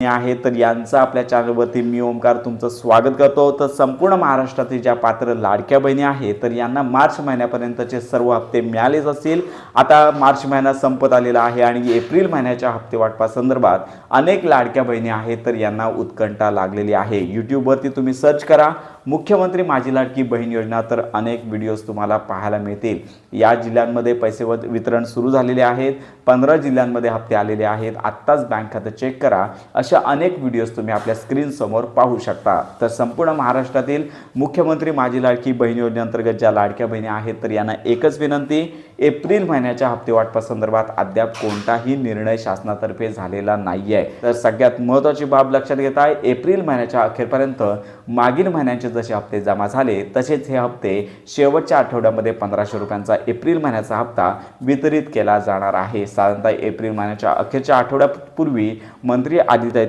आहे तर यांचं आपल्या चॅनलवरती मी ओमकार तुमचं स्वागत करतो। तर संपूर्ण महाराष्ट्रातील ज्या पात्र लाडक्या बहिणी आहेत तर यांना मार्च महिन्यापर्यंतचे सर्व हप्ते मिळालेच असतील। आता मार्च महिना संपत आलेला आहे आणि एप्रिल महिन्याच्या हप्ते वाटपासंदर्भात अनेक लाडक्या बहिणी आहेत तर यांना उत्कंठा लागलेली आहे। यूट्यूबवरती तुम्ही सर्च करा मुख्यमंत्री माझी लाडकी बहीण योजना तर अनेक व्हिडिओज तुम्हाला पाहायला मिळतील। या जिल्ह्यांमध्ये पैसे वितरण सुरू झालेले आहेत, 15 जिल्ह्यांमध्ये हप्ते आलेले आहेत। आत्ताच बँक खाते चेक करा, अशा अनेक व्हिडिओज तुम्ही आपल्या स्क्रीन समोर पाहू शकता। तर संपूर्ण महाराष्ट्रातील मुख्यमंत्री माझी लाडकी बहीण योजनेअंतर्गत ज्या लाडक्या बहिणी आहेत तर यांना एकच विनंती, एप्रिल महिन्याच्या हप्ते वाटपासंदर्भात अद्याप कोणताही निर्णय शासनातर्फे झालेला नाहीये। तर सगळ्यात महत्त्वाची बाब लक्षात घेता एप्रिल महिन्याच्या अखेरपर्यंत मागील महिन्यांचे जसे हप्ते जमा झाले तसेच हे हप्ते शेवटच्या आठवड्यामध्ये 1500 रुपयांचा एप्रिल महिन्याचा हप्ता वितरित केला जाणार आहे। साधारणतः एप्रिल महिन्याच्या अखेरच्या आठवड्यापूर्वी मंत्री आदित्य